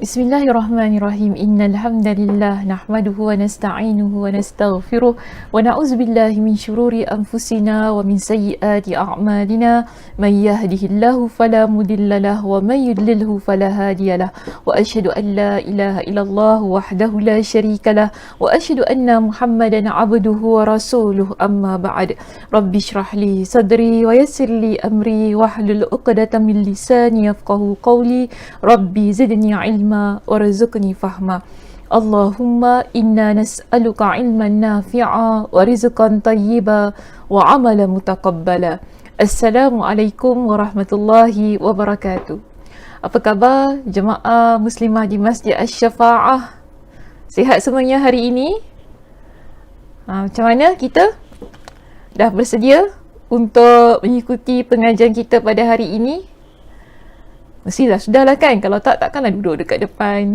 Bismillahirrahmanirrahim. Innal hamdalillah nahmaduhu wa nasta'inuhu wa nastaghfiruh wa na'udzu billahi min shururi anfusina wa min sayyiati a'malina. May yahdihillahu fala mudilla lahu wa may yudlilhu fala hadiyalah. Wa asyhadu an la ilaha illallah wahdahu la syarika lah wa asyhadu anna Muhammadan 'abduhu wa rasuluh. Amma ba'd. Rabbi shrah li sadri wa yassir li amri wahlul 'uqdatam min lisani yafqahu qawli. Rabbi zidni ilma warzuqni fahma. Allahumma inna nas'aluka ilman nafi'a wa rizqan tayyiba wa amalan mutaqabbala. Assalamualaikum warahmatullahi wabarakatuh. Apa khabar jemaah muslimah di Masjid Asy-Syafa'ah? Sihat semuanya hari ini? Macam mana kita? Dah bersedia untuk mengikuti pengajian kita pada hari ini? Mestilah sudahlah kan. Kalau tak, takkanlah duduk dekat depan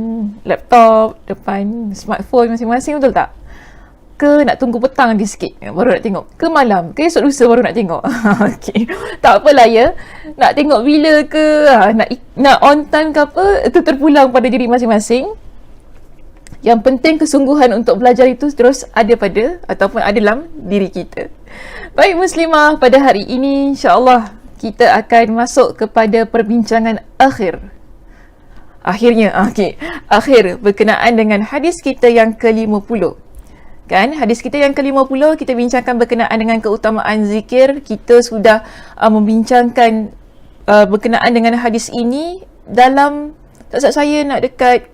laptop, depan smartphone masing-masing, betul tak? Ke nak tunggu petang lagi sikit baru nak tengok? Ke malam? Ke esok lusa baru nak tengok? Okay. Tak apalah ya. Nak tengok bila ke, nak on time ke apa, itu terpulang pada diri masing-masing. Yang penting kesungguhan untuk belajar itu terus ada pada ataupun ada dalam diri kita. Baik muslimah, pada hari ini insya-Allah kita akan masuk kepada perbincangan akhirnya berkenaan dengan hadis kita yang ke-50. Kan, hadis kita yang ke-50 kita bincangkan berkenaan dengan keutamaan zikir. Kita sudah membincangkan berkenaan dengan hadis ini dalam, tak silap saya nak dekat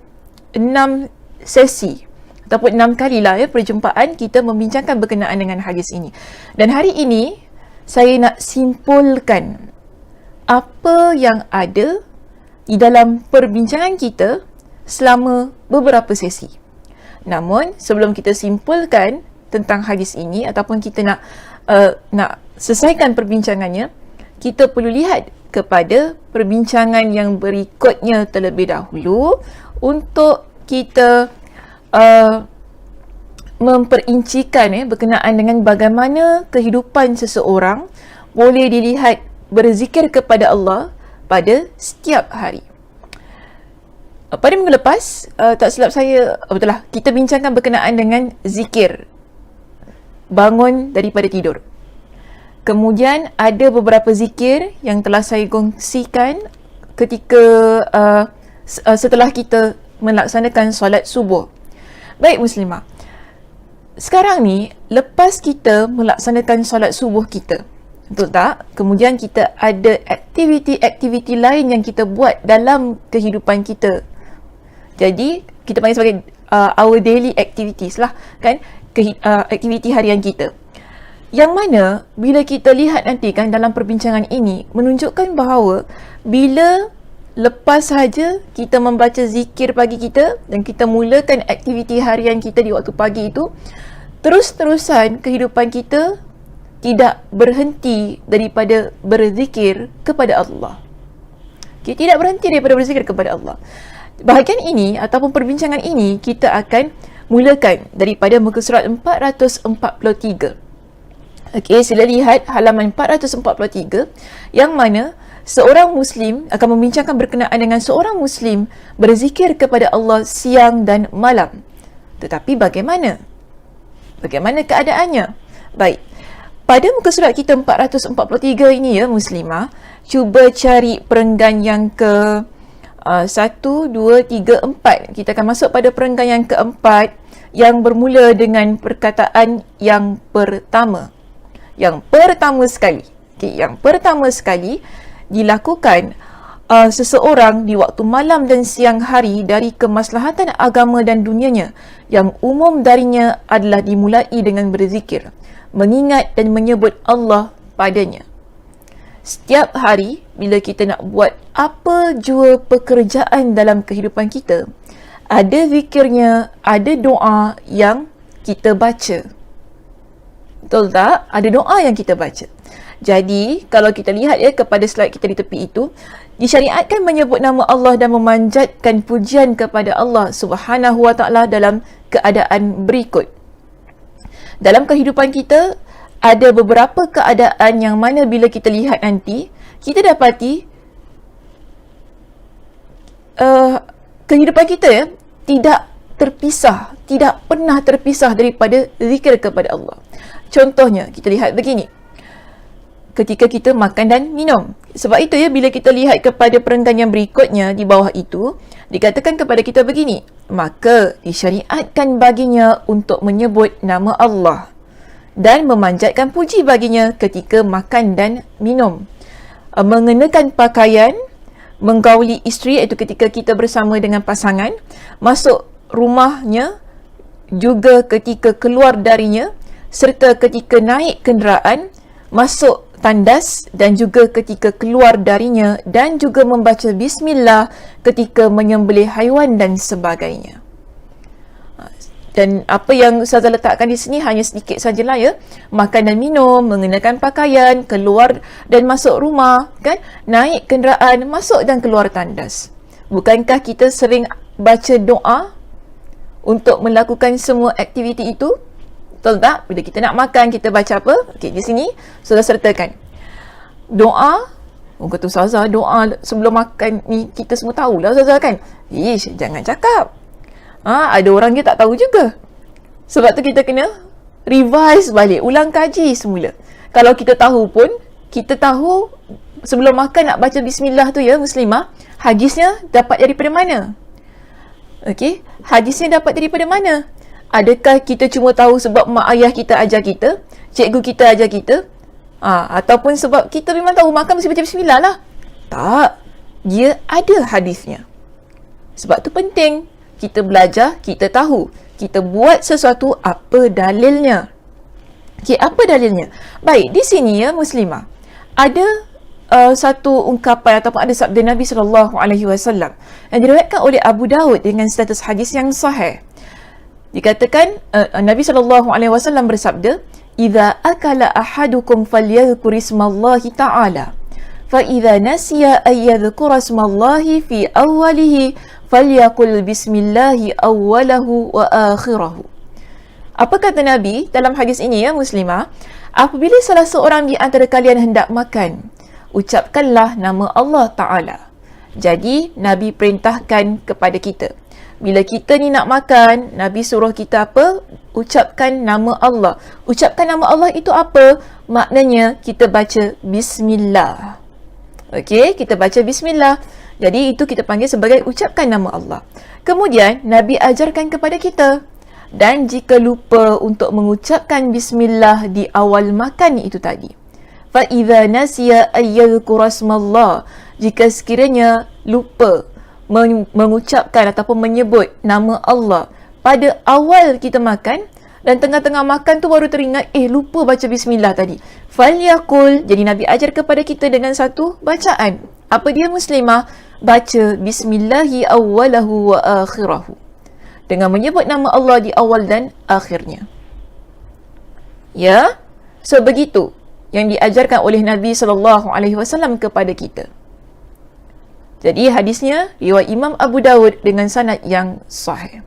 6 sesi ataupun 6 kali lah ya perjumpaan kita membincangkan berkenaan dengan hadis ini. Dan hari ini saya nak simpulkan apa yang ada di dalam perbincangan kita selama beberapa sesi. Namun, sebelum kita simpulkan tentang hadis ini ataupun kita nak selesaikan perbincangannya, kita perlu lihat kepada perbincangan yang berikutnya terlebih dahulu untuk kita memperincikan berkenaan dengan bagaimana kehidupan seseorang boleh dilihat berzikir kepada Allah pada setiap hari. Pada minggu lepas, tak silap saya, betul lah, kita bincangkan berkenaan dengan zikir bangun daripada tidur. Kemudian ada beberapa zikir yang telah saya kongsikan ketika setelah kita melaksanakan solat subuh. Baik muslimah, sekarang ni lepas kita melaksanakan solat subuh kita, betul tak? Kemudian kita ada aktiviti-aktiviti lain yang kita buat dalam kehidupan kita. Jadi kita panggil sebagai our daily activities lah kan, aktiviti harian kita. Yang mana bila kita lihat nanti kan dalam perbincangan ini menunjukkan bahawa bila lepas saja kita membaca zikir pagi kita dan kita mulakan aktiviti harian kita di waktu pagi itu, terus-terusan kehidupan kita tidak berhenti daripada berzikir kepada Allah. Okay, tidak berhenti daripada berzikir kepada Allah. Bahagian ini ataupun perbincangan ini kita akan mulakan daripada muka surat 443. Okey, sila lihat halaman 443 yang mana seorang Muslim akan membincangkan berkenaan dengan seorang Muslim berzikir kepada Allah siang dan malam. Tetapi bagaimana? Bagaimana keadaannya? Baik, pada muka surat kita 443 ini ya muslimah, cuba cari perenggan yang ke 1, 2, 3, 4. Kita akan masuk pada perenggan yang keempat yang bermula dengan perkataan yang pertama. Yang pertama sekali. Okay, yang pertama sekali dilakukan seseorang di waktu malam dan siang hari dari kemaslahatan agama dan dunianya, yang umum darinya adalah dimulai dengan berzikir, mengingat dan menyebut Allah padanya. Setiap hari bila kita nak buat apa jua pekerjaan dalam kehidupan kita, ada zikirnya, ada doa yang kita baca. Betul tak? Ada doa yang kita baca. Jadi, kalau kita lihat ya kepada slide kita di tepi itu, disyariatkan menyebut nama Allah dan memanjatkan pujian kepada Allah Subhanahu wa taala dalam keadaan berikut. Dalam kehidupan kita, ada beberapa keadaan yang mana bila kita lihat nanti, kita dapati kehidupan kita tidak terpisah, tidak pernah terpisah daripada zikir kepada Allah. Contohnya, kita lihat begini. Ketika kita makan dan minum. Sebab itu bila kita lihat kepada perenggan yang berikutnya di bawah itu, dikatakan kepada kita begini, maka disyariatkan baginya untuk menyebut nama Allah dan memanjatkan puji baginya ketika makan dan minum. Mengenakan pakaian, menggauli isteri, iaitu ketika kita bersama dengan pasangan, masuk rumahnya, juga ketika keluar darinya, serta ketika naik kenderaan, masuk tandas dan juga ketika keluar darinya, dan juga membaca bismillah ketika menyembelih haiwan dan sebagainya. Dan apa yang Ustazah letakkan di sini hanya sedikit sajalah makan dan minum, mengenakan pakaian, keluar dan masuk rumah, kan? Naik kenderaan, masuk dan keluar tandas. Bukankah kita sering baca doa untuk melakukan semua aktiviti itu? Betul tak? Bila kita nak makan, kita baca apa? Okey, di sini Ustazah sertakan. Doa, kata Ustazah, doa sebelum makan ni kita semua tahulah Ustazah, kan? Ish, jangan cakap. Ada orang dia tak tahu juga. Sebab tu kita kena revise balik, ulang kaji semula. Kalau kita tahu pun, kita tahu sebelum makan nak baca bismillah tu muslimah, hadisnya dapat daripada mana? Okey, hadisnya dapat daripada mana? Adakah kita cuma tahu sebab mak ayah kita ajar kita, cikgu kita ajar kita? Ataupun sebab kita memang tahu makan mesti baca bismillah lah? Tak. Dia ada hadisnya. Sebab tu penting kita belajar, kita tahu. Kita buat sesuatu, apa dalilnya? Okey, apa dalilnya? Baik, di sini muslimah, ada satu ungkapan ataupun ada sabda Nabi SAW yang diriwayatkan oleh Abu Daud dengan status hadis yang sahih. Dikatakan Nabi SAW bersabda, "Idza akala ahadukum falyadhkur ismallahi ta'ala, fa idza nasiya ay yadhkura ismallahi fi awwalihi falyaqul bismillahi awwalahu wa akhirahu." Apa kata Nabi dalam hadis ini muslimah? Apabila salah seorang di antara kalian hendak makan, ucapkanlah nama Allah Ta'ala. Jadi Nabi perintahkan kepada kita, bila kita ni nak makan, Nabi suruh kita apa? Ucapkan nama Allah. Ucapkan nama Allah itu apa? Maknanya kita baca bismillah. Okey, kita baca bismillah. Jadi itu kita panggil sebagai ucapkan nama Allah. Kemudian Nabi ajarkan kepada kita, dan jika lupa untuk mengucapkan bismillah di awal makan itu tadi, fa idza nasiya ay yadhkura ismallah, jika sekiranya lupa mengucapkan ataupun menyebut nama Allah pada awal kita makan, dan tengah-tengah makan tu baru teringat, lupa baca bismillah tadi, falyaqul. Jadi Nabi ajar kepada kita dengan satu bacaan. Apa dia muslimah? Baca bismillahi awwalahu wa akhirahu, dengan menyebut nama Allah di awal dan akhirnya. Ya, so begitu yang diajarkan oleh Nabi SAW kepada kita. Jadi hadisnya riwayat Imam Abu Daud dengan sanad yang sahih.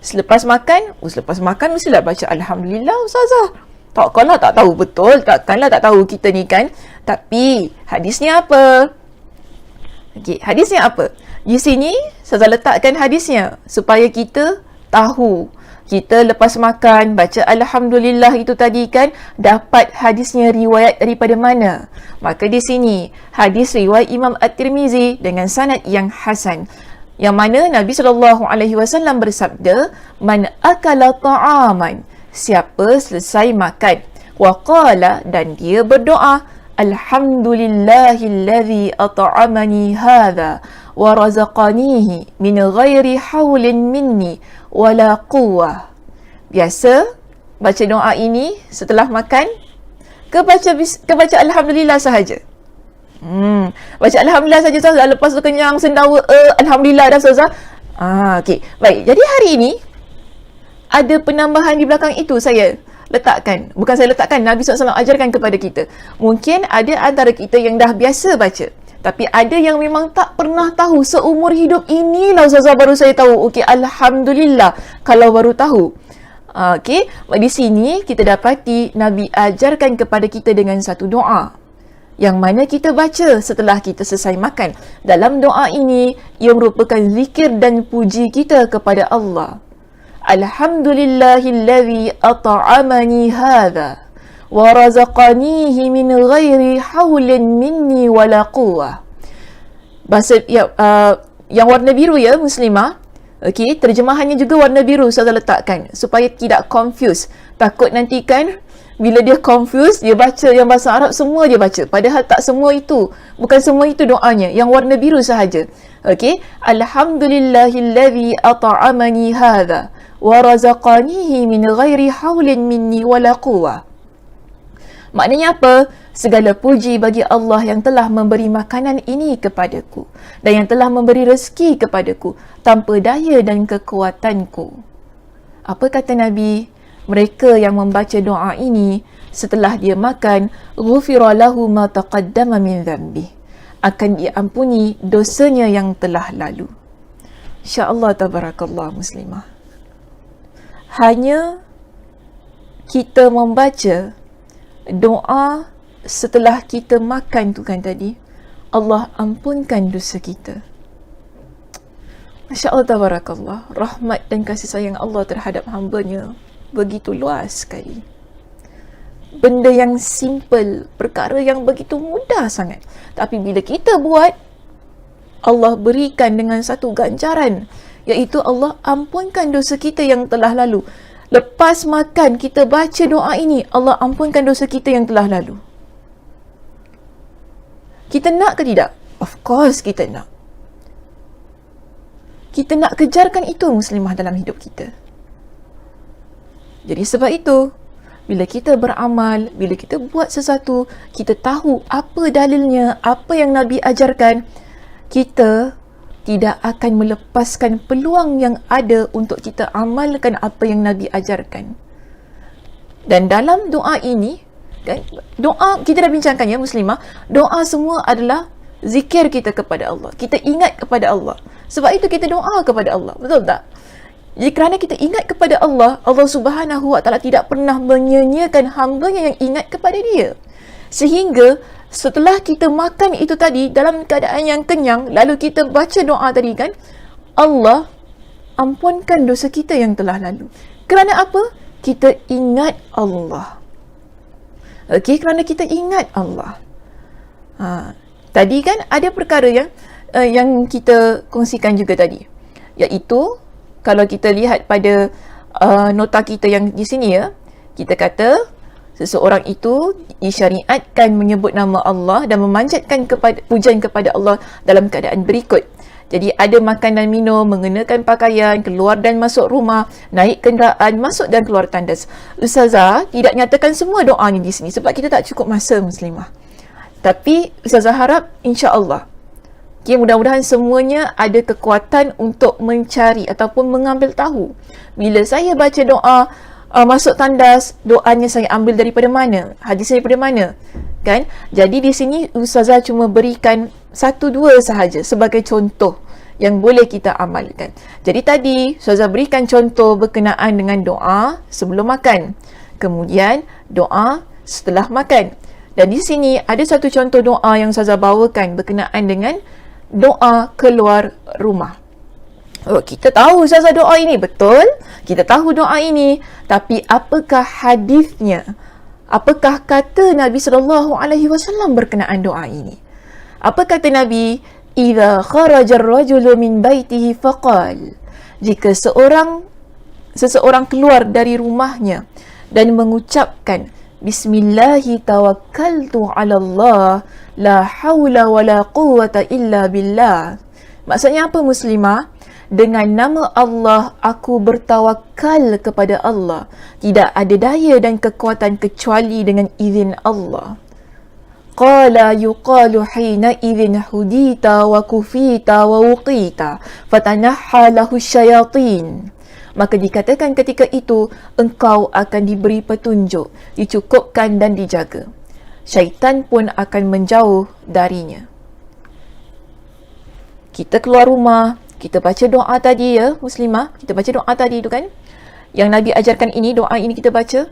Selepas makan mestilah baca Alhamdulillah Ustazah. Takkanlah tak tahu betul, takkanlah tak tahu kita ni kan. Tapi hadisnya apa? Okey, hadisnya apa? Di sini Ustazah letakkan hadisnya supaya kita tahu. Kita lepas makan baca Alhamdulillah itu tadi kan, dapat hadisnya riwayat daripada mana? Maka di sini hadis riwayat Imam At-Tirmizi dengan sanad yang hasan, yang mana Nabi SAW bersabda, "Man akala ta'aman", siapa selesai makan, wa qala, dan dia berdoa, "Alhamdulillahilladzi at'amani hadha wa razaqanihi min ghairi haulin minni wala quwwah." Biasa baca doa ini setelah makan ke baca Alhamdulillah sahaja? Baca Alhamdulillah saja Ustazah, lepas tu kenyang sendawa, Alhamdulillah dah Ustazah. Okey, baik. Jadi hari ini ada penambahan di belakang itu saya letakkan. Bukan saya letakkan, Nabi SAW ajarkan kepada kita. Mungkin ada antara kita yang dah biasa baca, tapi ada yang memang tak pernah tahu. Seumur hidup inilah Ustazah baru saya tahu. Okey, Alhamdulillah kalau baru tahu. Okey, di sini kita dapati Nabi ajarkan kepada kita dengan satu doa. yang mana kita baca setelah kita selesai makan. Dalam doa ini, ia merupakan zikir dan puji kita kepada Allah. Alhamdulillahilladzi at'amani hadha wa razaqanihi min ghairi haulin minni wala quwwah. Bahasa yang warna biru ya muslimah. Okey, terjemahannya juga warna biru saya letakkan supaya tidak confuse. Takut nanti kan bila dia confuse, dia baca yang bahasa Arab semua dia baca. Padahal tak semua itu. Bukan semua itu doanya. Yang warna biru sahaja. Okey. Alhamdulillahilladzi at'amani hadha wa razaqanihi min ghairi haulin minni wala quwwah. Maknanya apa? Segala puji bagi Allah yang telah memberi makanan ini kepadaku dan yang telah memberi rezeki kepadaku tanpa daya dan kekuatanku. Apa kata Nabi? Mereka yang membaca doa ini setelah dia makan, ghufira lahu ma taqaddama min dhanbi, akan diampuni dosanya yang telah lalu. Insya-Allah tabarakallah muslimah. Hanya kita membaca doa setelah kita makan tu kan tadi, Allah ampunkan dosa kita. Masya Allah tabarakallah, rahmat dan kasih sayang Allah terhadap hamba-Nya begitu luas sekali. Benda yang simple, perkara yang begitu mudah sangat, tapi bila kita buat, Allah berikan dengan satu ganjaran, iaitu Allah ampunkan dosa kita yang telah lalu. Lepas makan kita baca doa ini, Allah ampunkan dosa kita yang telah lalu. Kita nak ke tidak? Of course kita nak. Kita nak kejarkan itu muslimah dalam hidup kita. Jadi sebab itu, bila kita beramal, bila kita buat sesuatu, kita tahu apa dalilnya, apa yang Nabi ajarkan, kita tidak akan melepaskan peluang yang ada untuk kita amalkan apa yang Nabi ajarkan. Dan dalam doa ini, kan, doa kita dah bincangkan ya muslimah, doa semua adalah zikir kita kepada Allah. Kita ingat kepada Allah. Sebab itu kita doa kepada Allah. Betul tak? Jadi kerana kita ingat kepada Allah, Allah Subhanahu Wa Taala tidak pernah menyia-nyiakan hamba-Nya yang ingat kepada Dia. Sehingga setelah kita makan itu tadi dalam keadaan yang kenyang, lalu kita baca doa tadi kan, Allah ampunkan dosa kita yang telah lalu. Kerana apa? Kita ingat Allah. Okey, kerana kita ingat Allah. Tadi kan ada perkara yang kita kongsikan juga tadi, iaitu kalau kita lihat pada nota kita yang di sini ya, kita kata seseorang itu disyariatkan menyebut nama Allah dan memanjatkan pujian kepada Allah dalam keadaan berikut. Jadi ada makan dan minum, mengenakan pakaian, keluar dan masuk rumah, naik kenderaan, masuk dan keluar tandas. Ustazah tidak nyatakan semua doa ni di sini sebab kita tak cukup masa muslimah. Tapi Ustazah harap insya-Allah, okay, mudah-mudahan semuanya ada kekuatan untuk mencari ataupun mengambil tahu. Bila saya baca doa masuk tandas, doanya saya ambil daripada mana? Hadisnya daripada mana? Kan? Jadi di sini Ustazah cuma berikan 1-2 sahaja sebagai contoh yang boleh kita amalkan. Jadi tadi Ustazah berikan contoh berkenaan dengan doa sebelum makan, kemudian doa setelah makan. Dan di sini ada satu contoh doa yang Ustazah bawakan berkenaan dengan doa keluar rumah. Oh, kita tahu Ustazah doa ini, betul? Kita tahu doa ini, tapi apakah hadisnya? Apakah kata Nabi SAW berkenaan doa ini? Apa kata Nabi? Idza kharaja ar-rajulu min baitihi faqal. Jika seseorang keluar dari rumahnya dan mengucapkan Bismillahi tawakkaltu ala Allah, la hawla wa la quwwata illa billah. Maksudnya apa muslimah? Dengan nama Allah aku bertawakal kepada Allah. Tidak ada daya dan kekuatan kecuali dengan izin Allah. Qala yuqalu hina idzin hudita wa kufita wa wuqita fatanahha lahu syayatin. Maka dikatakan ketika itu engkau akan diberi petunjuk, dicukupkan dan dijaga. Syaitan pun akan menjauh darinya. Kita keluar rumah, kita baca doa tadi ya muslimah, kita baca doa tadi tu kan, yang Nabi ajarkan ini, doa ini kita baca.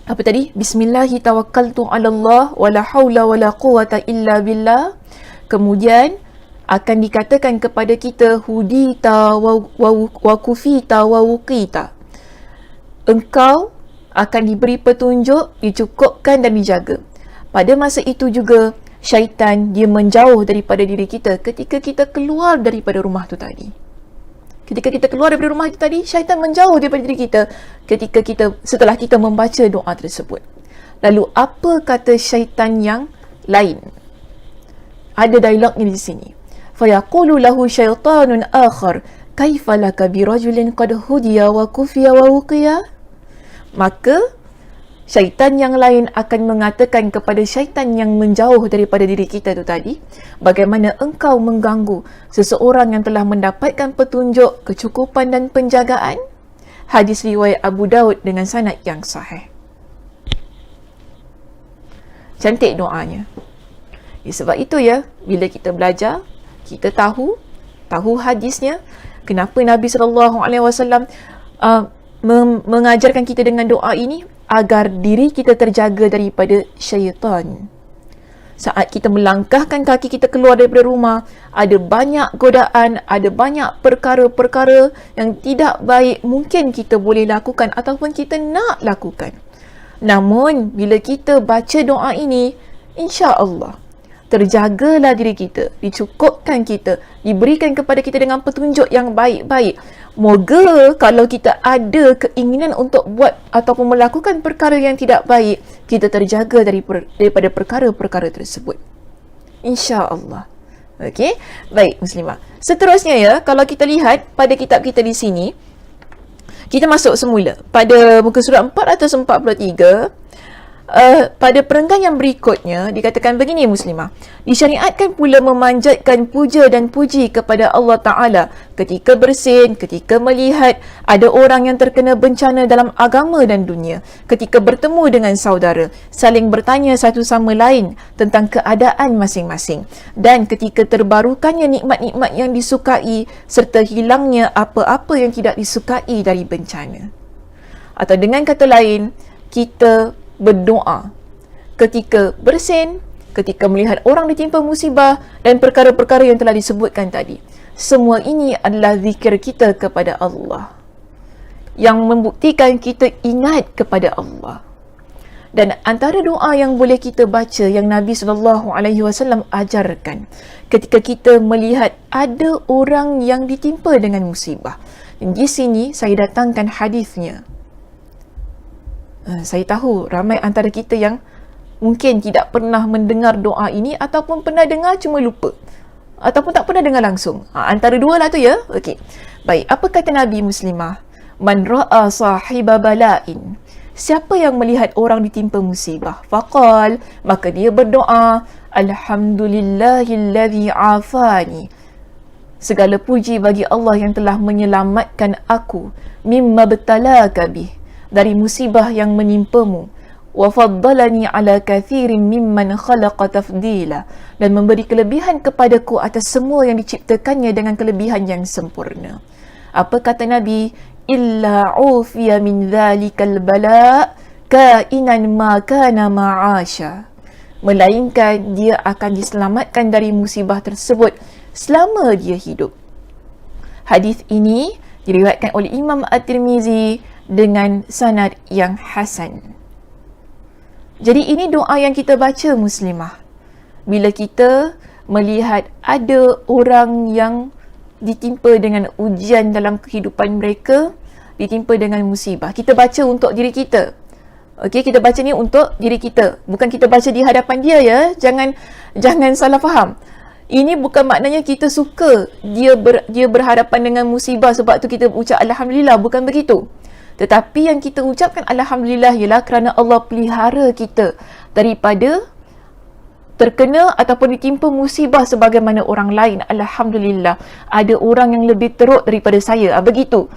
apa tadi? Bismillahi tawakkaltu 'ala Allah wa la haula wa la quwwata illa billah. Kemudian akan dikatakan kepada kita hudita wa kufita wa wuqita. Engkau akan diberi petunjuk, dicukupkan dan dijaga. Pada masa itu juga syaitan dia menjauh daripada diri kita ketika kita keluar daripada rumah tu tadi. Ketika kita keluar daripada rumah itu tadi, syaitan menjauh daripada diri kita setelah kita membaca doa tersebut. Lalu apa kata syaitan yang lain? Ada dialognya di sini. Fayaqulu lahu syaitanun akhar, kaifa laka birajulin qad hudiya wa kufiya wa wuqiya? Maka syaitan yang lain akan mengatakan kepada syaitan yang menjauh daripada diri kita itu tadi, bagaimana engkau mengganggu seseorang yang telah mendapatkan petunjuk, kecukupan dan penjagaan? Hadis riwayat Abu Daud dengan sanad yang sahih. Cantik doanya. Sebab itu ya, bila kita belajar, kita tahu hadisnya, kenapa Nabi SAW mengajarkan kita dengan doa ini, agar diri kita terjaga daripada syaitan. Saat kita melangkahkan kaki kita keluar daripada rumah, ada banyak godaan, ada banyak perkara-perkara yang tidak baik mungkin kita boleh lakukan ataupun kita nak lakukan. Namun, bila kita baca doa ini, insya-Allah terjagalah diri kita, dicukupkan kita, diberikan kepada kita dengan petunjuk yang baik-baik. Moga kalau kita ada keinginan untuk buat ataupun melakukan perkara yang tidak baik, kita terjaga daripada perkara-perkara tersebut. InsyaAllah. Okey, baik muslimah. Seterusnya ya, kalau kita lihat pada kitab kita di sini, kita masuk semula pada muka surat 443. Pada perenggan yang berikutnya dikatakan begini muslimah, disyariatkan pula memanjatkan puja dan puji kepada Allah Ta'ala ketika bersin, ketika melihat ada orang yang terkena bencana dalam agama dan dunia, ketika bertemu dengan saudara, saling bertanya satu sama lain tentang keadaan masing-masing, dan ketika terbarukannya nikmat-nikmat yang disukai serta hilangnya apa-apa yang tidak disukai dari bencana. Atau dengan kata lain, kita berdoa ketika bersin, ketika melihat orang ditimpa musibah dan perkara-perkara yang telah disebutkan tadi. Semua ini adalah zikir kita kepada Allah yang membuktikan kita ingat kepada Allah. Dan antara doa yang boleh kita baca yang Nabi SAW ajarkan ketika kita melihat ada orang yang ditimpa dengan musibah. Dan di sini saya datangkan hadisnya. Saya tahu ramai antara kita yang mungkin tidak pernah mendengar doa ini ataupun pernah dengar cuma lupa ataupun tak pernah dengar langsung. Antara dua lah tu ya. Okey. Baik, apa kata Nabi muslimah? Man ra'a sahiba bala'in. Siapa yang melihat orang ditimpa musibah, faqal, maka dia berdoa, alhamdulillahilladzi afani. Segala puji bagi Allah yang telah menyelamatkan aku mimma btalaka bih, dari musibah yang menimpamu, wa faddalani ala kathirin mimman khalaqa tafdila, dan memberi kelebihan kepadaku atas semua yang diciptakannya dengan kelebihan yang sempurna. Apa kata Nabi? Illa ufiya min dhalikal bala kainan ma kana ma'asha. Melainkan dia akan diselamatkan dari musibah tersebut selama dia hidup. Hadis ini diriwayatkan oleh Imam At-Tirmizi dengan sanad yang hasan. Jadi ini doa yang kita baca muslimah bila kita melihat ada orang yang ditimpa dengan ujian dalam kehidupan mereka, ditimpa dengan musibah. Kita baca untuk diri kita. Okey, kita baca ni untuk diri kita. Bukan kita baca di hadapan dia ya. Jangan salah faham. Ini bukan maknanya kita suka dia berhadapan dengan musibah sebab tu kita ucap alhamdulillah, bukan begitu. Tetapi yang kita ucapkan alhamdulillah ialah kerana Allah pelihara kita daripada terkena ataupun ditimpa musibah sebagaimana orang lain. Alhamdulillah, ada orang yang lebih teruk daripada saya. Begitu.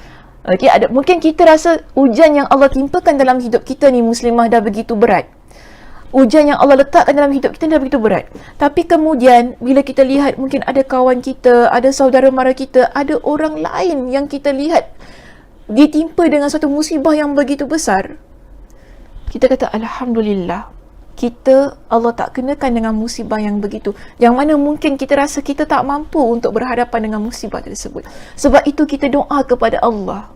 Okey, mungkin kita rasa ujian yang Allah timpakan dalam hidup kita ni muslimah dah begitu berat. Ujian yang Allah letakkan dalam hidup kita dah begitu berat. Tapi kemudian bila kita lihat mungkin ada kawan kita, ada saudara mara kita, ada orang lain yang kita lihat ditimpa dengan satu musibah yang begitu besar. kita kata Alhamdulillah, kita Allah tak kenakan dengan musibah yang begitu, yang mana mungkin kita rasa kita tak mampu untuk berhadapan dengan musibah tersebut. Sebab itu kita doa kepada Allah,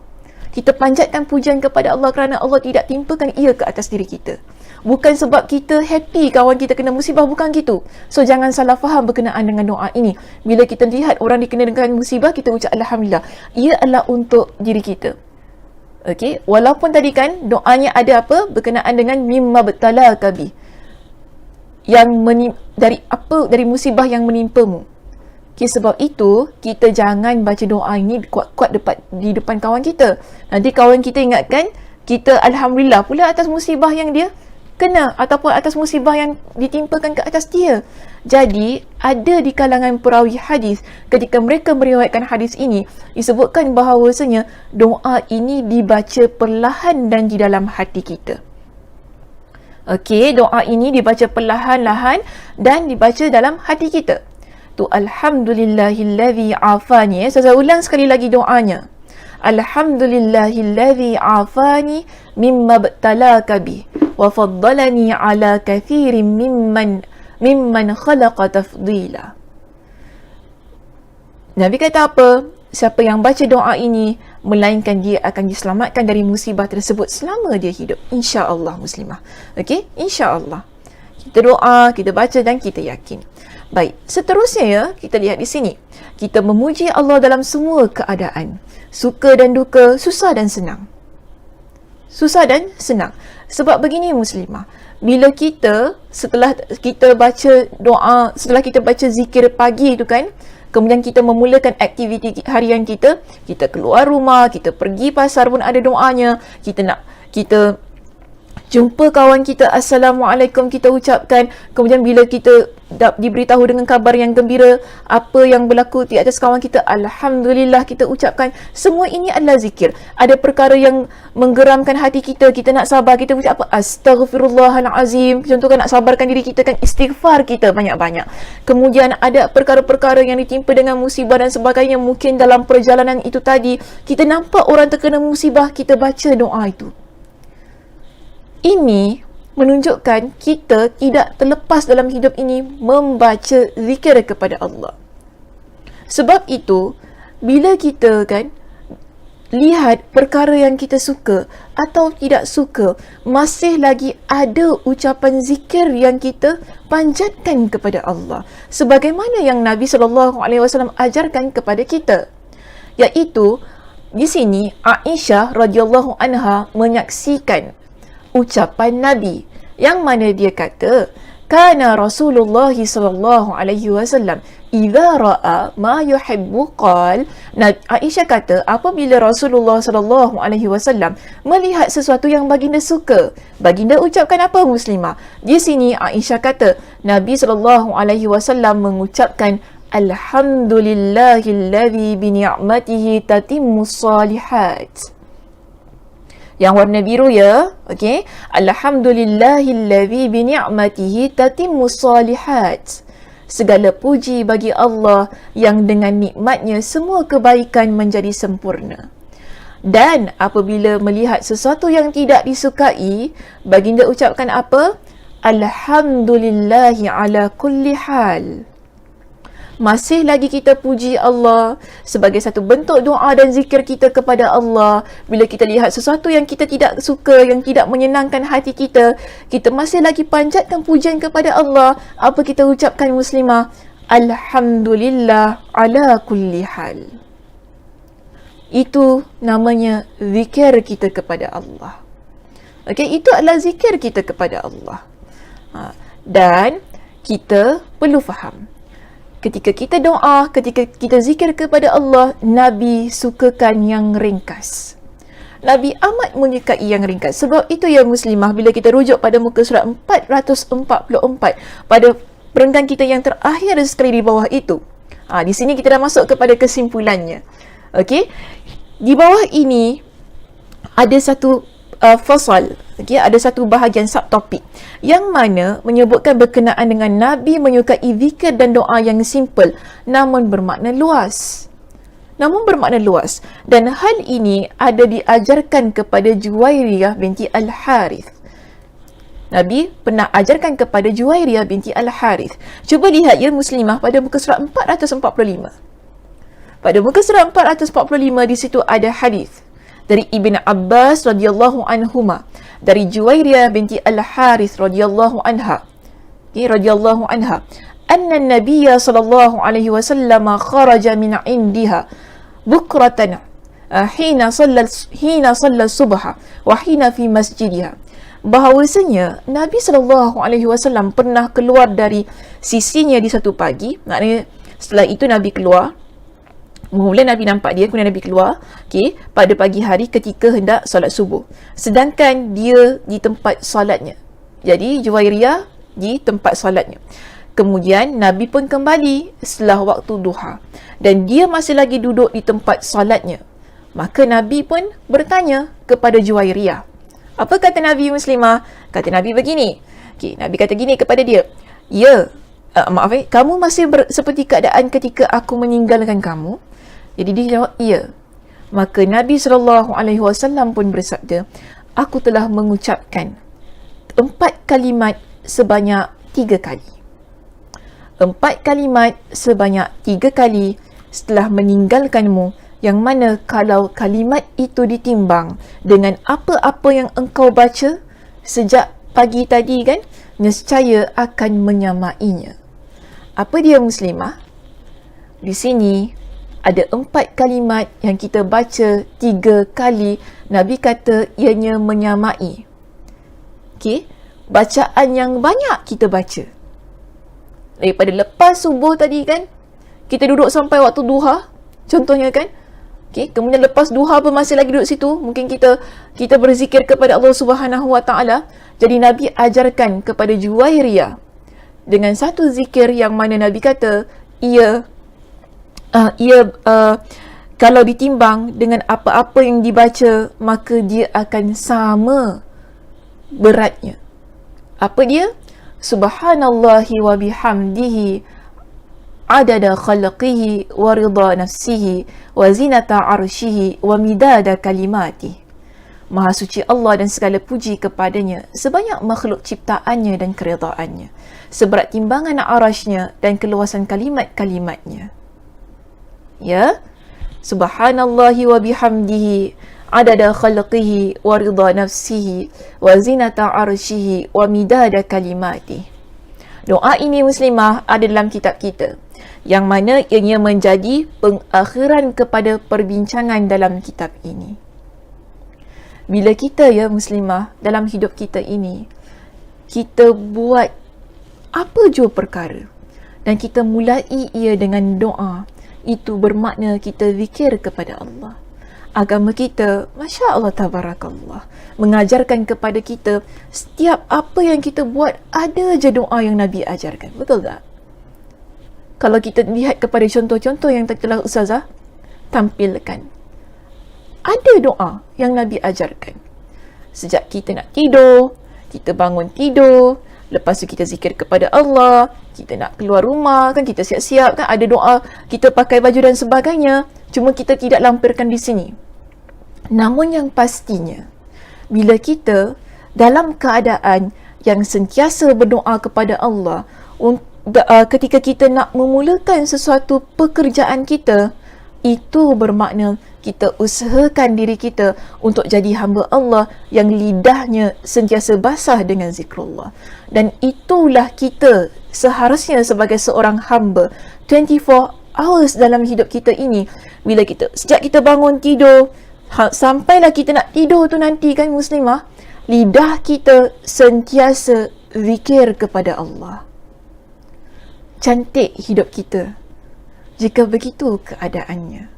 kita panjatkan pujian kepada Allah kerana Allah tidak timpakan ia ke atas diri kita. Bukan sebab kita happy kawan kita kena musibah, bukan gitu. So jangan salah faham berkenaan dengan doa ini. Bila kita lihat orang dikena dengan musibah, kita ucap Alhamdulillah, ia adalah untuk diri kita. Okey, walaupun tadi kan doanya ada apa berkenaan dengan mimma btalaka bi, yang dari musibah yang menimpamu. Okay, sebab itu kita jangan baca doa ini kuat-kuat di depan kawan kita. Nanti kawan kita ingatkan kita Alhamdulillah pula atas musibah yang dia kena, ataupun atas musibah yang ditimpakan ke atas dia. Jadi ada di kalangan perawi hadis, ketika mereka meriwayatkan hadis ini, disebutkan bahawasanya doa ini dibaca perlahan dan di dalam hati kita. Okey, doa ini dibaca perlahan-lahan dan dibaca dalam hati kita. Tu Alhamdulillahillazi afani. Saya ulang sekali lagi doanya. Alhamdulillahillazi afani mimma btalaka bi wa faddalani ala kathirin mimman khalaqa tafdila. Nabi kata apa? Siapa yang baca doa ini, melainkan dia akan diselamatkan dari musibah tersebut selama dia hidup. InsyaAllah muslimah. Okey? InsyaAllah. Kita doa, kita baca dan kita yakin. Baik, seterusnya ya, kita lihat di sini. Kita memuji Allah dalam semua keadaan. Suka dan duka, susah dan senang. Susah dan senang. Sebab begini muslimah, bila kita, setelah kita baca doa, setelah kita baca zikir pagi itu kan, kemudian kita memulakan aktiviti harian kita keluar rumah, kita pergi pasar pun ada doanya, kita jumpa kawan kita, Assalamualaikum kita ucapkan, kemudian bila kita diberitahu dengan kabar yang gembira, apa yang berlaku di atas kawan kita, Alhamdulillah kita ucapkan. Semua ini adalah zikir. Ada perkara yang menggeramkan hati kita, kita nak sabar, kita ucap apa? Astaghfirullahalazim. Contohkan nak sabarkan diri kita kan, istighfar kita banyak-banyak. Kemudian ada perkara-perkara yang ditimpa dengan musibah dan sebagainya, mungkin dalam perjalanan itu tadi, kita nampak orang terkena musibah, kita baca doa itu. Ini menunjukkan kita tidak terlepas dalam hidup ini membaca zikir kepada Allah. Sebab itu, bila kita kan lihat perkara yang kita suka atau tidak suka, masih lagi ada ucapan zikir yang kita panjatkan kepada Allah. Sebagaimana yang Nabi SAW ajarkan kepada kita. Iaitu, di sini Aisyah radhiyallahu anha menyaksikan ucapan Nabi yang mana dia kata, kana Rasulullah sallallahu alaihi wasallam idza ra'a ma yuhibbu qal. Aisyah kata, apabila Rasulullah sallallahu alaihi wasallam melihat sesuatu yang baginda suka, baginda ucapkan apa muslimah? Di sini Aisyah kata, Nabi sallallahu alaihi wasallam mengucapkan alhamdulillahilladzi bi ni'matihi tatimmus salihat. Yang warna biru ya, okey. Alhamdulillahilladzi bi ni'matihi tatimmus salihat. Segala puji bagi Allah yang dengan nikmatnya semua kebaikan menjadi sempurna. Dan apabila melihat sesuatu yang tidak disukai, baginda ucapkan apa? Alhamdulillahi ala kulli hal. Masih lagi kita puji Allah sebagai satu bentuk doa dan zikir kita kepada Allah. Bila kita lihat sesuatu yang kita tidak suka, yang tidak menyenangkan hati kita, kita masih lagi panjatkan pujian kepada Allah. Apa kita ucapkan muslimah? Alhamdulillah ala kulli hal. Itu namanya zikir kita kepada Allah. Okey, itu adalah zikir kita kepada Allah. Dan kita perlu faham, ketika kita doa, ketika kita zikir kepada Allah, Nabi sukakan yang ringkas. Nabi amat menyukai yang ringkas. Sebab itu ya muslimah, bila kita rujuk pada muka surat 444, pada perenggan kita yang terakhir sekali di bawah itu. Di sini kita dah masuk kepada kesimpulannya. Okey. Di bawah ini ada satu fasal, okay, ada satu bahagian subtopik yang mana menyebutkan berkenaan dengan Nabi menyukai zikir dan doa yang simple namun bermakna luas. Dan hal ini ada diajarkan kepada Juwairiyah binti Al-Harith. Nabi pernah ajarkan kepada Juwairiyah binti Al-Harith. Cuba lihat ya muslimah pada muka surat 445. Pada muka surat 445 di situ ada hadis dari Ibn Abbas radhiyallahu anhuma, dari Juwairiyah binti Al-Harith radhiyallahu anha. Radhiyallahu anha. Anna an-nabiyya sallallahu alaihi wasallam kharaja min indiha bukratan hina salla subha wa hina fi masjidiha. Bahawasanya Nabi SAW pernah keluar dari sisinya di satu pagi. Maknanya setelah itu Nabi keluar, mula Nabi nampak dia, kemudian Nabi keluar pada pagi hari ketika hendak solat subuh, sedangkan dia di tempat solatnya. Jadi Juwairiyah di tempat solatnya. Kemudian Nabi pun kembali setelah waktu duha dan dia masih lagi duduk di tempat solatnya. Maka Nabi pun bertanya kepada Juwairiyah. Apa kata Nabi muslimah? Kata Nabi begini. Nabi kata gini kepada dia. Kamu masih seperti keadaan ketika aku meninggalkan kamu? Jadi dia jawab, ya. Maka Nabi SAW pun bersabda, aku telah mengucapkan 4 kalimat sebanyak 3 kali. 4 kalimat sebanyak 3 kali setelah meninggalkanmu, yang mana kalau kalimat itu ditimbang dengan apa-apa yang engkau baca sejak pagi tadi kan, nescaya akan menyamainya. Apa dia muslimah? Di sini ada 4 kalimat yang kita baca 3 kali. Nabi kata ianya menyamai. Bacaan yang banyak kita baca. Daripada lepas subuh tadi kan, kita duduk sampai waktu duha, contohnya kan. Kemudian lepas duha pun masih lagi duduk situ, mungkin kita berzikir kepada Allah Subhanahu Wa Taala. Jadi Nabi ajarkan kepada Juwairiyah dengan satu zikir yang mana Nabi kata kalau ditimbang dengan apa-apa yang dibaca, maka dia akan sama beratnya. Apa dia? Subhanallahi wa bihamdihi adada khalqihi wa ridha nafsihi wa zinata arshihi wa midada kalimati. Maha suci Allah dan segala puji kepadanya sebanyak makhluk ciptaannya dan keredaannya, seberat timbangan arasy-Nya dan keluasan kalimat-kalimatnya. Subhanallahi wa bihamdihi adada khalqihi wa ridha nafsihi wa zinata arshihi wa midada kalimati. Doa ini muslimah ada dalam kitab kita, yang mana ianya menjadi pengakhiran kepada perbincangan dalam kitab ini. Bila kita muslimah dalam hidup kita ini, kita buat apa jua perkara dan kita mulai ia dengan doa, itu bermakna kita zikir kepada Allah. Agama kita, Masya Allah Tabarakallah, mengajarkan kepada kita setiap apa yang kita buat ada je doa yang Nabi ajarkan. Betul tak? Kalau kita lihat kepada contoh-contoh yang telah Ustazah tampilkan, ada doa yang Nabi ajarkan. Sejak kita nak tidur, kita bangun tidur, lepas tu kita zikir kepada Allah, kita nak keluar rumah kan, kita siap-siap kan, ada doa, kita pakai baju dan sebagainya. Cuma kita tidak lampirkan di sini. Namun yang pastinya, bila kita dalam keadaan yang sentiasa berdoa kepada Allah, ketika kita nak memulakan sesuatu pekerjaan kita, itu bermakna kita usahakan diri kita untuk jadi hamba Allah yang lidahnya sentiasa basah dengan zikrullah. Dan itulah kita seharusnya sebagai seorang hamba 24 hours dalam hidup kita ini. Bila kita, sejak kita bangun tidur sampailah kita nak tidur tu nanti kan muslimah, lidah kita sentiasa zikir kepada Allah. Cantik hidup kita jika begitu keadaannya.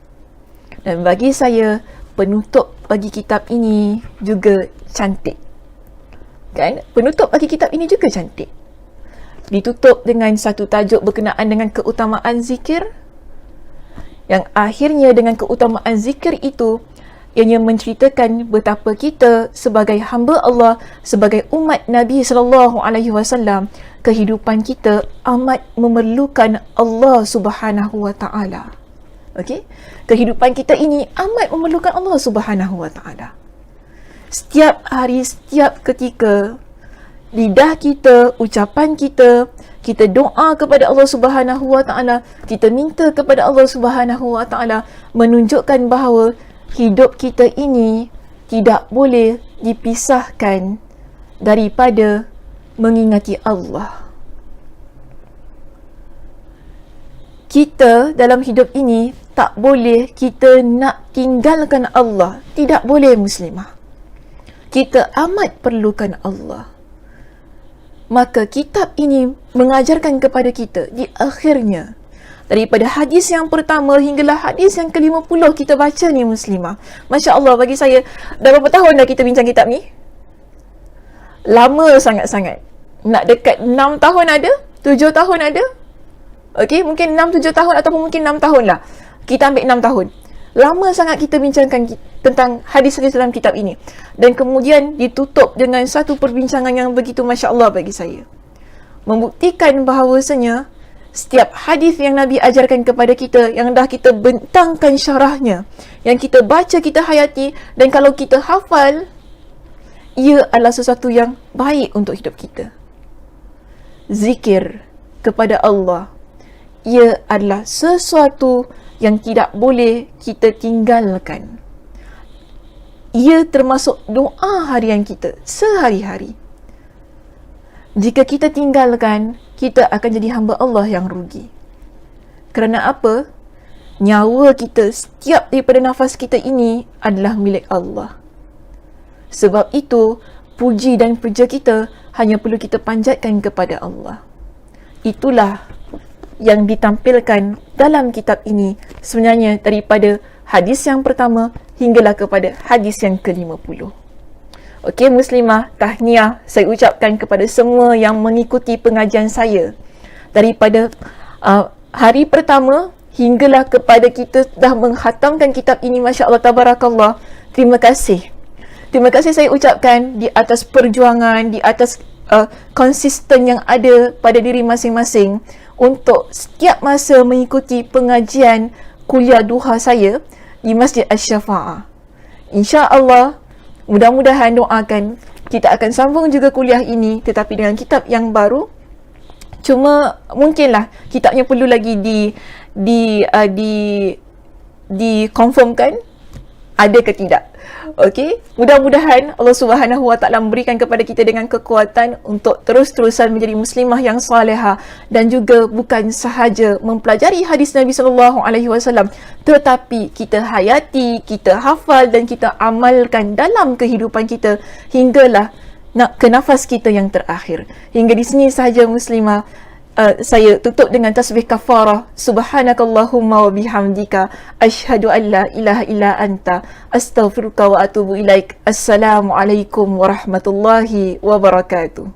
Dan bagi saya, penutup bagi kitab ini juga cantik. Kan? Penutup bagi kitab ini juga cantik. Ditutup dengan satu tajuk berkenaan dengan keutamaan zikir, yang akhirnya dengan keutamaan zikir itu ianya menceritakan betapa kita sebagai hamba Allah, sebagai umat Nabi SAW, kehidupan kita amat memerlukan Allah Subhanahu Wa Taala. Okey? Kehidupan kita ini amat memerlukan Allah Subhanahu Wa Taala. Setiap hari, setiap ketika, lidah kita, ucapan kita, kita doa kepada Allah Subhanahu Wa Taala, kita minta kepada Allah Subhanahu Wa Taala, menunjukkan bahawa hidup kita ini tidak boleh dipisahkan daripada mengingati Allah. Kita dalam hidup ini tak boleh kita nak tinggalkan Allah. Tidak boleh, muslimah. Kita amat perlukan Allah. Maka kitab ini mengajarkan kepada kita di akhirnya, daripada hadis yang pertama hinggalah hadis yang ke-50 kita baca ni, muslimah. Masya Allah, bagi saya, dah berapa tahun dah kita bincang kitab ni? Lama sangat-sangat. Nak dekat 6 tahun ada? 7 tahun ada? Okey, mungkin 6-7 tahun ataupun mungkin 6 tahun lah. Kita ambil 6 tahun. Lama sangat kita bincangkan tentang hadis-hadis dalam kitab ini. Dan kemudian ditutup dengan satu perbincangan yang begitu Masya Allah bagi saya. Membuktikan bahawasanya setiap hadis yang Nabi ajarkan kepada kita, yang dah kita bentangkan syarahnya, yang kita baca, kita hayati, dan kalau kita hafal, ia adalah sesuatu yang baik untuk hidup kita. Zikir kepada Allah, ia adalah sesuatu yang tidak boleh kita tinggalkan. Ia termasuk doa harian kita sehari-hari. Jika kita tinggalkan, kita akan jadi hamba Allah yang rugi. Kerana apa? Nyawa kita, setiap daripada nafas kita ini adalah milik Allah. Sebab itu, puji dan puja kita hanya perlu kita panjatkan kepada Allah. Itulah yang ditampilkan dalam kitab ini sebenarnya daripada hadis yang pertama hinggalah kepada hadis yang ke-50. Okey, muslimah, tahniah saya ucapkan kepada semua yang mengikuti pengajian saya daripada hari pertama hinggalah kepada kita dah menghatamkan kitab ini. Masya Allah, tabarakallah. Terima kasih. Terima kasih saya ucapkan di atas perjuangan, di atas konsisten yang ada pada diri masing-masing untuk setiap masa mengikuti pengajian kuliah duha saya di Masjid Asy-Syafa'ah. InsyaAllah, mudah-mudahan doakan kita akan sambung juga kuliah ini tetapi dengan kitab yang baru. Cuma mungkinlah kitabnya perlu lagi dikonfirmkan ada ke tidak. Okey, mudah-mudahan Allah Subhanahu Wa Taala memberikan kepada kita dengan kekuatan untuk terus-terusan menjadi muslimah yang salihah dan juga bukan sahaja mempelajari hadis Nabi sallallahu alaihi wasallam tetapi kita hayati, kita hafal dan kita amalkan dalam kehidupan kita hinggalah nak ke nafas kita yang terakhir. Hingga di sini sahaja muslimah. Saya tutup dengan tasbih kafarah. Subhanakallahumma wa bihamdika asyhadu an la ilaha illa anta astaghfiruka wa atubu ilaik. Assalamualaikum warahmatullahi wabarakatuh.